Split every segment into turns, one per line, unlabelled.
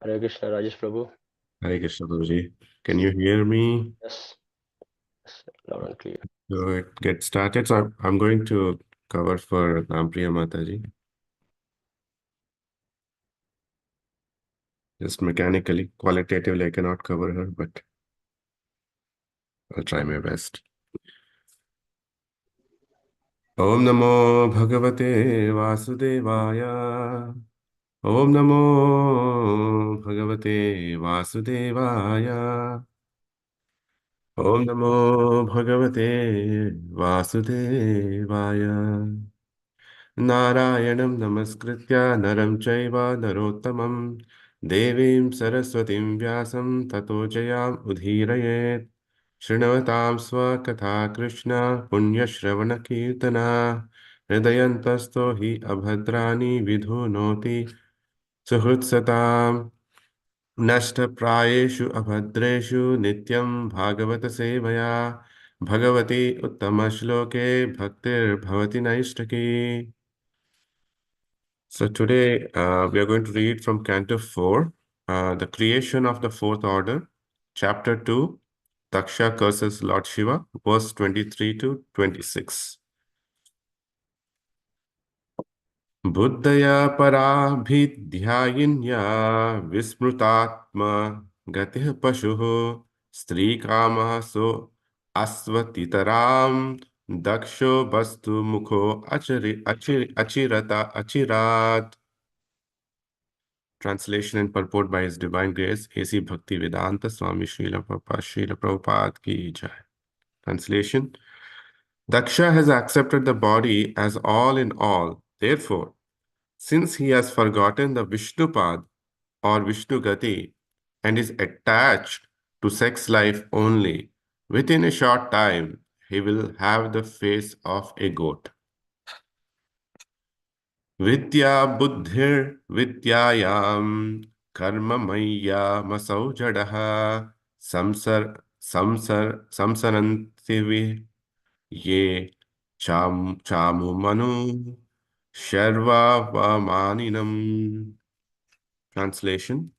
Hare Krishna, Rajesh Prabhu.
Hare Krishna, Guruji. Can you hear me?
Yes, yes, loud and clear.
So it get started. So I'm going to cover for Lampriya Mataji. Just mechanically, qualitatively, I cannot cover her, but I'll try my best. Om Namo Bhagavate Vasudevaya. Om Namo Bhagavate Vasudevaya. Om Namo Bhagavate Vasudevaya. Narayanam namaskritya naram chaiva narottamam devim saraswatim vyasam tato jayam udhirayet Shrинавतां स्वकथा Krishna पुण्यश्रवण कीर्तना हृदयन्तस्तो हि अभद्राणि विधुनोति सुहृत्सताम् नष्टप्रायेषु अभद्रेषु नित्यं भागवत सेवया Bhagwati उत्तमश्लोके भक्तिर्भवति नैष्ठकी. So today we are going to read from Canto 4, the creation of the fourth order, Chapter 2, Daksha curses Lord Shiva, verse 23 to 26. Buddhaya parabhidhyayinya vismrutatma gatih pashuho strikama so asvatitaram daksho bastu mukho achirata achirat. Translation and purport by His Divine Grace, A.C. Bhaktivedanta Swami Srila Prabhupada Ki Jai. Translation: Daksha has accepted the body as all in all. Therefore, since he has forgotten the Vishnupad or Vishnu Gati and is attached to sex life only, within a short time he will have the face of a goat. Vidya buddhir vidyayam karma maya masau jadaha samsarantivi ye chamu manu sharva vamaninam. Translation: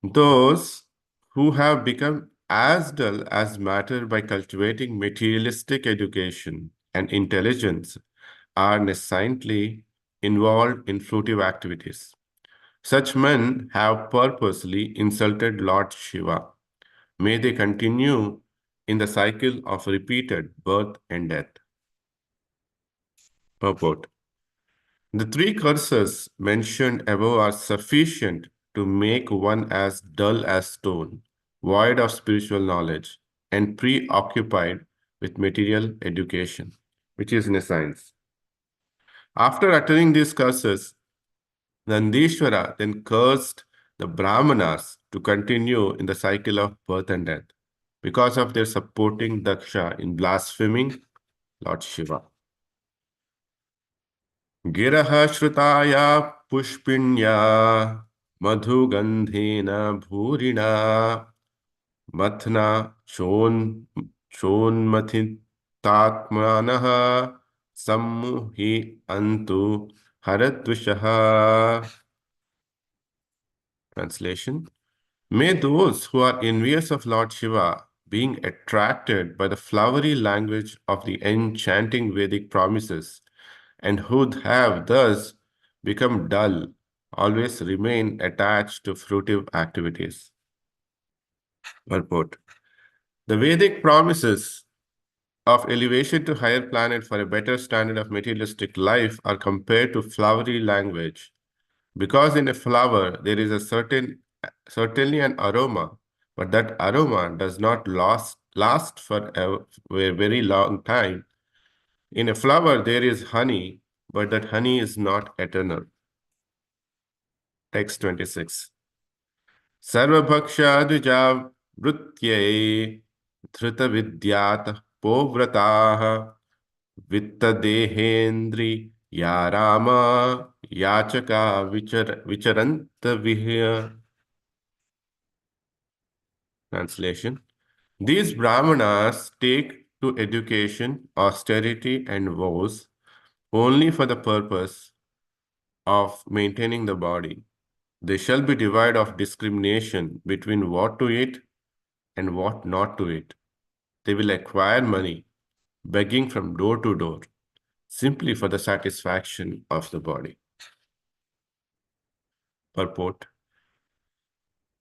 Those who have become as dull as matter by cultivating materialistic education and intelligence are nascently involved in fruitive activities. Such men have purposely insulted Lord Shiva. May they continue in the cycle of repeated birth and death. Purport: The three curses mentioned above are sufficient to make one as dull as stone, void of spiritual knowledge, and preoccupied with material education, which is nescience. After uttering these curses, Nandishvara then cursed the Brahmanas to continue in the cycle of birth and death because of their supporting Daksha in blaspheming Lord Shiva. Giraha Shrutaya Pushpinya Madhugandhena Bhurina Mathna Shonmathitatmanaha Sammuhi Antu Haradvishaha. Translation: May those who are envious of Lord Shiva, being attracted by the flowery language of the enchanting Vedic promises, and who have thus become dull, always remain attached to fruitive activities. Purport: The Vedic promises of elevation to higher planet for a better standard of materialistic life are compared to flowery language. Because in a flower there is certainly an aroma, but that aroma does not last for a very long time. In a flower there is honey, but that honey is not eternal. Text 26. Sarvabhaksha dvija vrutyai dhrita vidyat povrataha vittadehendri ya rama yachaka vicharanta vihya. Translation: These Brahmanas take to education, austerity, and vows only for the purpose of maintaining the body. They shall be devoid of discrimination between what to eat and what not to eat. They will acquire money, begging from door to door, simply for the satisfaction of the body. Purport.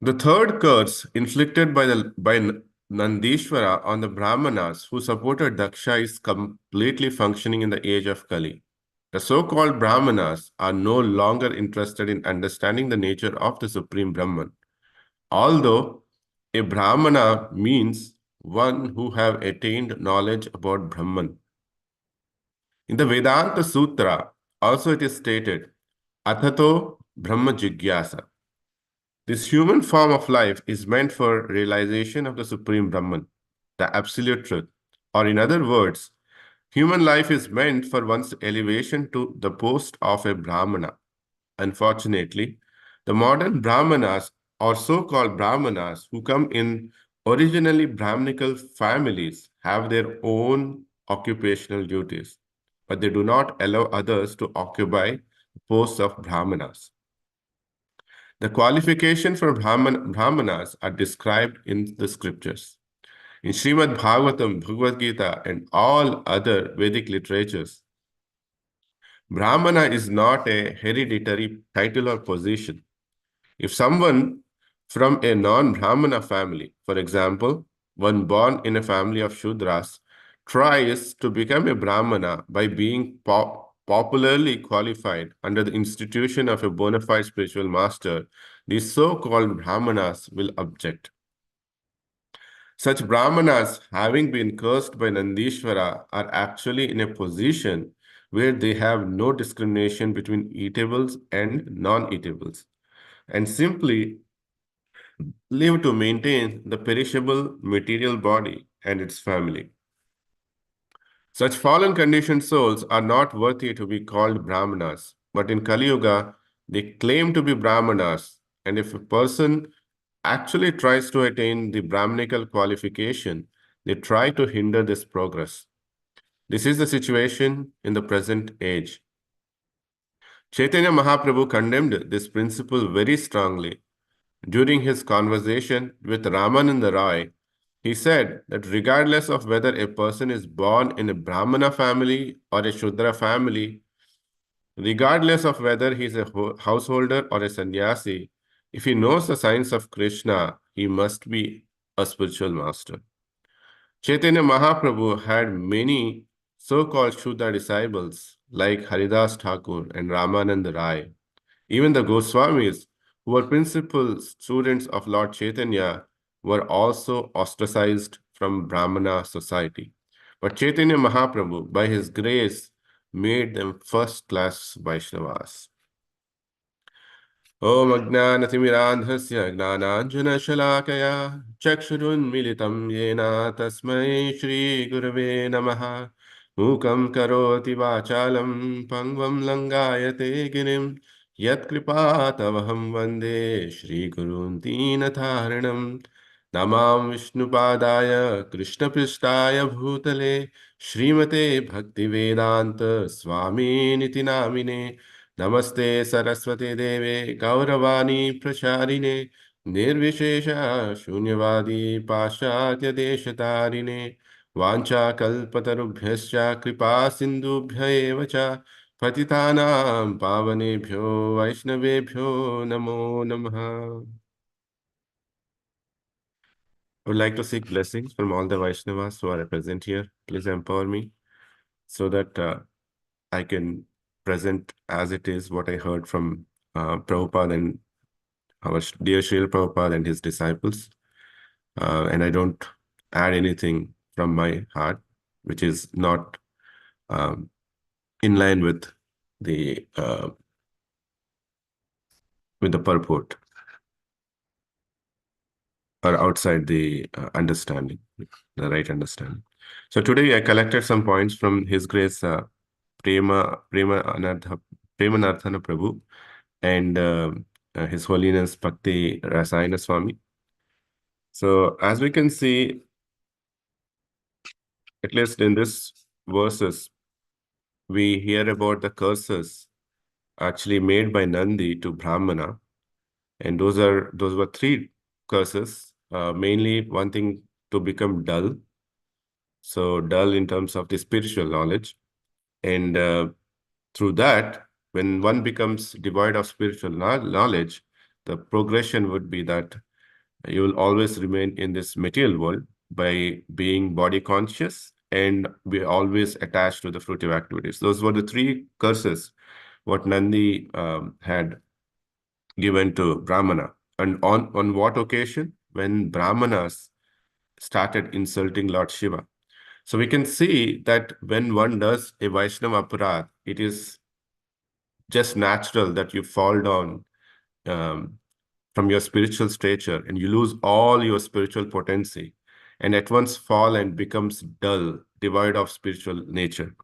The third curse inflicted by Nandishvara on the Brahmanas who supported Daksha is completely functioning in the age of Kali. The so-called Brahmanas are no longer interested in understanding the nature of the Supreme Brahman. Although a Brahmana means one who have attained knowledge about Brahman. In the Vedanta Sutra, also it is stated, Athato Brahma Jigyasa. This human form of life is meant for realization of the Supreme Brahman, the absolute truth. Or in other words, human life is meant for one's elevation to the post of a Brahmana. Unfortunately, the modern Brahmanas or so-called Brahmanas who come in originally Brahminical families have their own occupational duties, but they do not allow others to occupy the posts of Brahmanas. The qualification for Brahmanas are described in the scriptures. In Srimad Bhagavatam, Bhagavad Gita, and all other Vedic literatures, Brahmana is not a hereditary title or position. If someone from a non-Brahmana family, for example, one born in a family of Shudras, tries to become a Brahmana by being popularly qualified under the institution of a bona fide spiritual master, these so-called Brahmanas will object. Such Brahmanas, having been cursed by Nandishvara, are actually in a position where they have no discrimination between eatables and non-eatables, and simply live to maintain the perishable material body and its family. Such fallen conditioned souls are not worthy to be called Brahmanas, but in Kali Yuga, they claim to be Brahmanas, and if a person actually tries to attain the Brahminical qualification, they try to hinder this progress. This is the situation in the present age. Chaitanya Mahaprabhu condemned this principle very strongly. During his conversation with Ramananda Roy, he said that regardless of whether a person is born in a Brahmana family or a Shudra family, regardless of whether he is a householder or a sannyasi, if he knows the science of Krishna, he must be a spiritual master. Chaitanya Mahaprabhu had many so-called Shudra disciples like Haridas Thakur and Ramananda Rai. Even the Goswamis, who were principal students of Lord Chaitanya, were also ostracized from Brahmana society. But Chaitanya Mahaprabhu, by his grace, made them first-class Vaishnavas. ॐ अज्ञानतिमिरान्धस्य ज्ञानाञ्जनशलाकया चक्षुरुन्मिलितं येन तस्मै श्रीगुरवे नमः मूकं करोति वाचालं पङ्गवं लङ्गायते गिरिं यत्कृपातमहं वन्दे श्रीगुरून् दीनतारिणं नमां विष्णुपादाय कृष्णपृष्ठाय भूतले श्रीमते भक्तिवेदान्त स्वामिनिति नामिने नमस्ते सरस्वती देवे गौरवाणी प्रचारिणे निर्विशेष शून्यवादी पाश्चात्य देशतारिणे वाञ्छाकल्पतरुभ्यश्च कृपा सिन्धुभ्य एव च पतितानां पावनेभ्यो वैष्णवेभ्यो नमो नमः. I would like to seek blessings from all the Vaishnavas who are present here. Please empower me so that I can present as it is what I heard from Prabhupada and our dear Srila Prabhupada and his disciples. And I don't add anything from my heart, which is not in line with the purport or outside the understanding, the right understanding. So today I collected some points from His Grace Premanarthana Prabhu and His Holiness Bhakti Rasayana Swami. So as we can see, at least in this verses, we hear about the curses actually made by Nandi to Brahmana. And those were three curses. Mainly one thing, to become dull. So dull in terms of the spiritual knowledge. And through that, when one becomes devoid of spiritual knowledge, the progression would be that you will always remain in this material world by being body conscious and be always attached to the fruitive activities. Those were the three curses what Nandi had given to Brahmana. And on what occasion? When Brahmanas started insulting Lord Shiva. So we can see that when one does a Vaishnava aparadh, it is just natural that you fall down um, from your spiritual stature and you lose all your spiritual potency and at once fall and becomes dull, devoid of spiritual nature.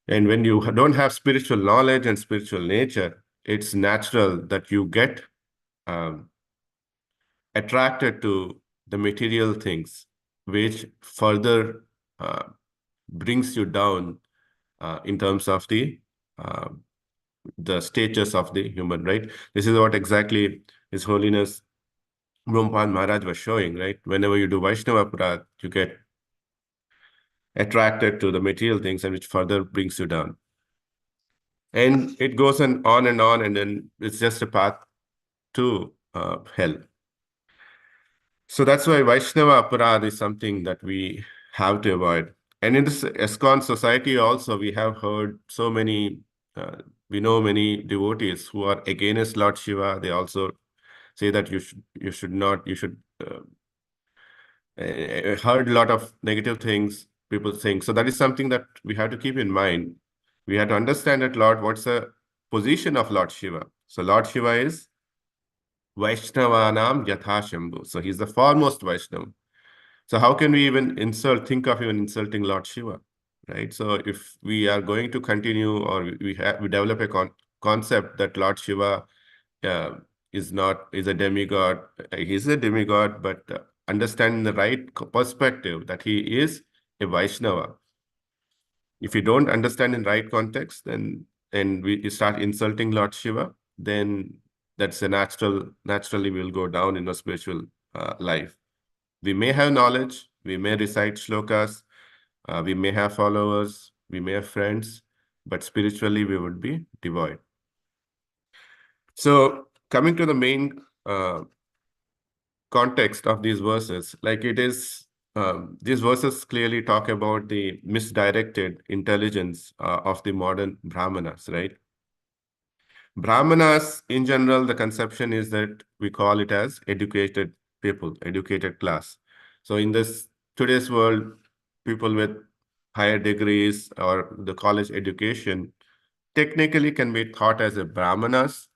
And when you don't have spiritual knowledge and spiritual nature, it's natural that you get um, attracted to the material things, which further brings you down in terms of uh, the status of the human, right? This is what exactly His Holiness Brahman Maharaj was showing, right? Whenever you do Vaishnava Aparadh, you get attracted to the material things and which further brings you down. And it goes on and on, and then it's just a path to hell. So that's why Vaishnava Aparadh is something that we have to avoid. And in this ISKCON society also, we have heard so many, we know many devotees who are against Lord Shiva. They also say that you should not, you should heard a lot of negative things people saying. So that is something that we have to keep in mind. We have to understand that Lord, what's the position of Lord Shiva? So Lord Shiva is Vaishnavanam Yatha Shambhu. So he's the foremost Vaishnava. So how can we even think of even insulting Lord Shiva, right? So if we are going to continue or we develop a concept that Lord Shiva is a demigod, he's a demigod, but understanding the right perspective that he is a Vaishnava. If we don't understand in right context, then and we start insulting Lord Shiva, then that's naturally we'll go down in a spiritual life. We may have knowledge, we may recite shlokas, we may have followers, we may have friends, but spiritually we would be devoid. So coming to the main context of these verses, like it is, these verses clearly talk about the misdirected intelligence of the modern Brahmanas, right? Brahmanas, in general, the conception is that we call it as educated people, educated class. So in this today's world, people with higher degrees or the college education technically can be thought as a Brahmanas,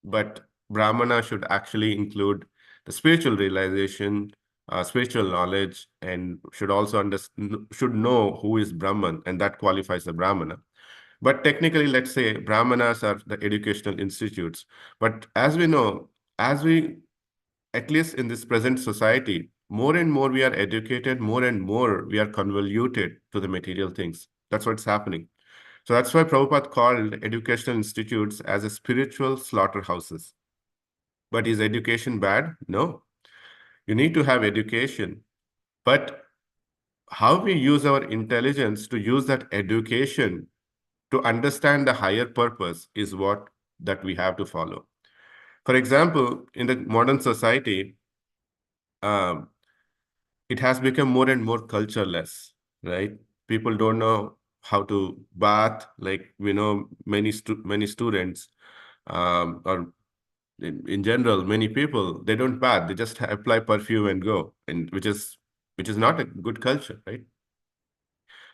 but Brahmana should actually include the spiritual realization, spiritual knowledge, and should also should know who is Brahman, and that qualifies a Brahmana. But technically, let's say Brahmanas are the educational institutes. But as we know, at least in this present society, more and more we are educated, more and more we are convoluted to the material things. That's what's happening. So that's why Prabhupada called educational institutes as a spiritual slaughterhouses. But is education bad? No. You need to have education. But how we use our intelligence to use that education to understand the higher purpose is what that we have to follow. For example, in the modern society, um, it has become more and more cultureless, right? People don't know how to bath. Like we know many students, or in general, many people, they don't bath. They just apply perfume and go, and which is not a good culture, right?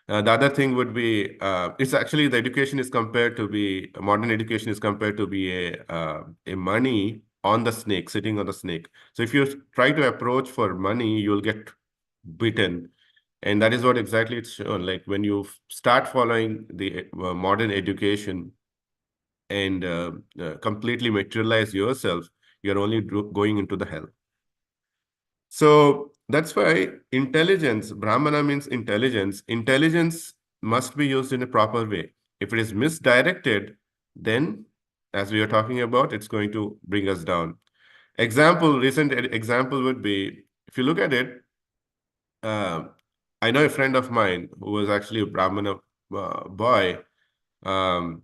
The other thing would be, it's actually the education is compared to be, modern education is compared to be a money on the snake, sitting on the snake. So if you try to approach for money, you'll get bitten. And that is what exactly it's shown. Like when you start following the modern education and completely materialize yourself, you're only going into the hell. So that's why intelligence, Brahmana means intelligence. Intelligence must be used in a proper way. If it is misdirected, then as we are talking about, it's going to bring us down. Recent example would be, if you look at it, I know a friend of mine who was actually a Brahmana boy. Um,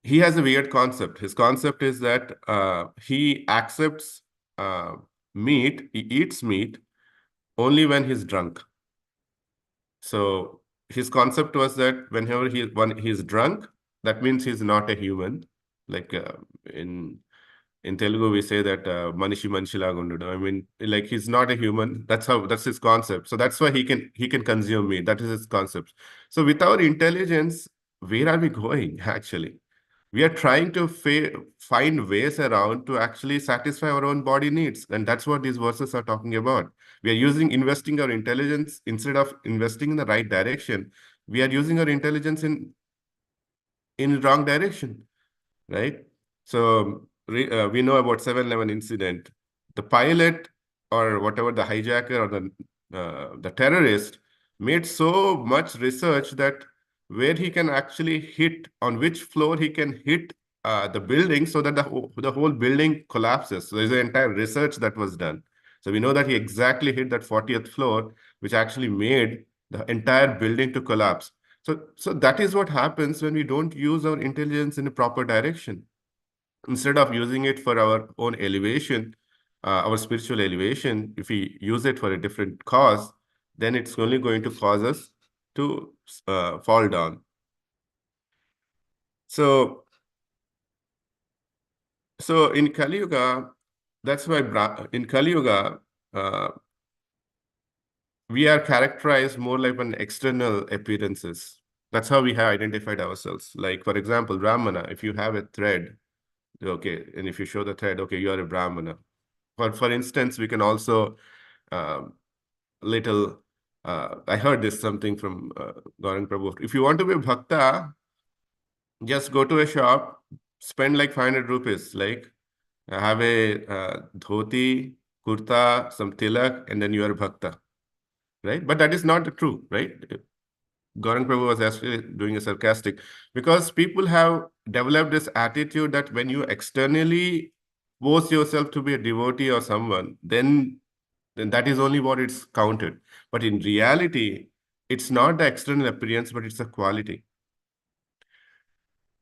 he has a weird concept. His concept is that he accepts uh, meat, he eats meat only when he's drunk. So his concept was that when he's drunk, that means he's not a human. Like in in Telugu, we say that manishi manishilagundadu. I mean, like he's not a human. That's his concept. So that's why he can consume meat. That is his concept. So without intelligence, where are we going actually? We are trying to find ways around to actually satisfy our own body needs. And that's what these verses are talking about. We are investing our intelligence instead of investing in the right direction. We are using our intelligence in wrong direction, right? So we know about 7/11 incident. The pilot or whatever the hijacker or the terrorist made so much research that where he can actually hit, on which floor he can hit the building so that the whole building collapses. So there's an entire research that was done. So we know that he exactly hit that 40th floor, which actually made the entire building to collapse. So that is what happens when we don't use our intelligence in a proper direction. Instead of using it for our own elevation, our spiritual elevation, if we use it for a different cause, then it's only going to cause us to fall down. So, so in Kali Yuga, that's why in Kali Yuga, uh, we are characterized more like an external appearances. That's how we have identified ourselves. Like, for example, Brahmana, if you have a thread, okay, and if you show the thread, okay, you are a Brahmana. For instance, we can also little. I heard this something from Gaurang Prabhu. If you want to be a bhakta, just go to a shop, spend like 500 rupees, like have a dhoti, kurta, some tilak, and then you are a bhakta, right? But that is not true, right? Gaurang Prabhu was actually doing a sarcastic, because people have developed this attitude that when you externally force yourself to be a devotee or someone, then that is only what it's counted. But in reality, it's not the external appearance, but it's a quality.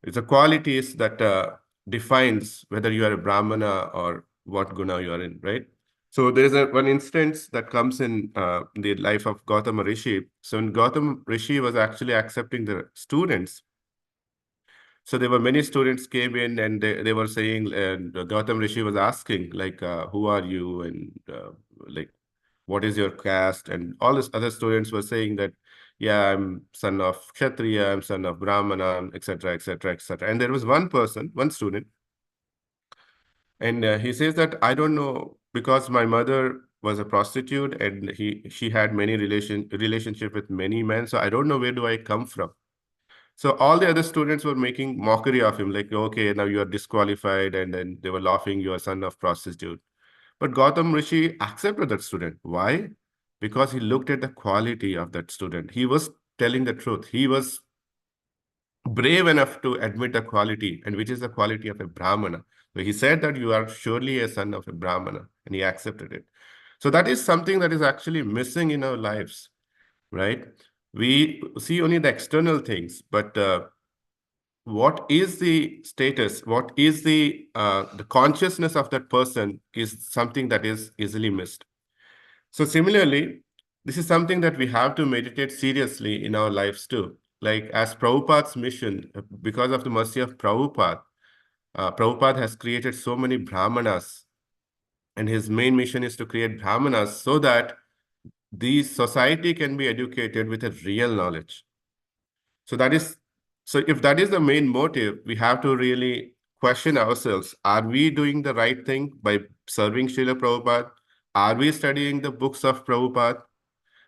It's a qualities that defines whether you are a Brahmana or what guna you are in, right? So there is one instance that comes in the life of Gautama Rishi. So when Gautama Rishi was actually accepting the students, so there were many students came in and they were saying, and Gautam Rishi was asking, like, who are you? And like, what is your caste? And all these other students were saying that, yeah, I'm son of Kshatriya, I'm son of Brahmana, etc., etc., etc. And there was one person, one student, and he says that I don't know, because my mother was a prostitute and she had many relationship with many men, so I don't know where do I come from. So all the other students were making mockery of him, like, okay, now you are disqualified, and then they were laughing, you are son of prostitute. But Gautam Rishi accepted that student. Why? Because he looked at the quality of that student. He was telling the truth. He was brave enough to admit the quality, and which is the quality of a Brahmana. So he said that you are surely a son of a Brahmana, and he accepted it. So that is something that is actually missing in our lives, right? We see only the external things, but what is the status, what is the consciousness of that person is something that is easily missed. So similarly, this is something that we have to meditate seriously in our lives too. Like as Prabhupada's mission, because of the mercy of Prabhupada, Prabhupada has created so many Brahmanas, and his main mission is to create Brahmanas so that the society can be educated with a real knowledge. So that is, so if that is the main motive, we have to really question ourselves. Are we doing the right thing by serving Srila Prabhupada? Are we studying the books of Prabhupada?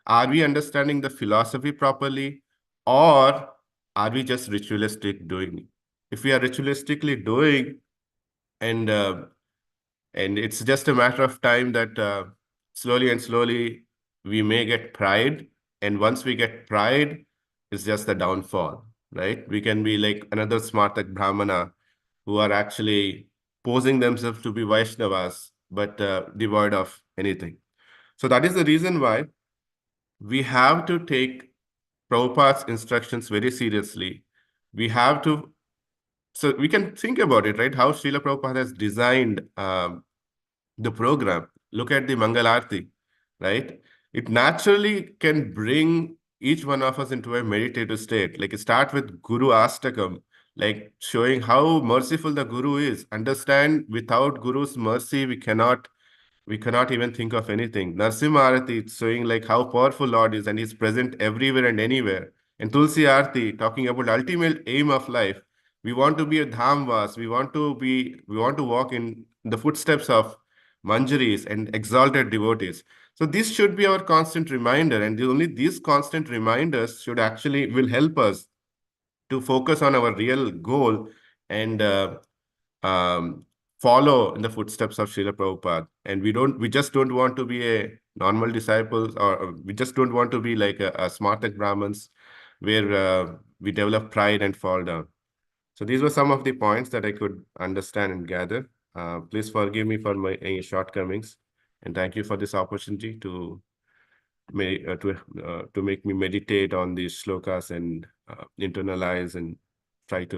Are we understanding the philosophy properly? Or are we just ritualistic doing? If we are ritualistically doing, and and it's just a matter of time that slowly and slowly we may get pride. And once we get pride, it's just the downfall, right? We can be like another Smartak Brahmana who are actually posing themselves to be Vaishnavas, but devoid of anything. So that is the reason why we have to take Prabhupada's instructions very seriously. We have to, so we can think about it, right? How Srila Prabhupada has designed the program. Look at the Mangal Aarti, right? It naturally can bring each one of us into a meditative state. Like start with Guru Astakam, like showing how merciful the Guru is. Understand without Guru's mercy, we cannot even think of anything. Narsimha Arati, it's showing like how powerful Lord is and He's present everywhere and anywhere. And Tulsi Arati, talking about ultimate aim of life. We want to be a Dhamvas. We want to walk in the footsteps of Manjaris and exalted devotees. So this should be our constant reminder, and only these constant reminders should actually will help us to focus on our real goal and um, follow in the footsteps of Srila Prabhupada. And we just don't want to be a normal disciples, or we just don't want to be like a Smartak Brahmins, where we develop pride and fall down. So these were some of the points that I could understand and gather. Please forgive me for my any shortcomings, and thank you for this opportunity to make me meditate on these shlokas and internalize and try to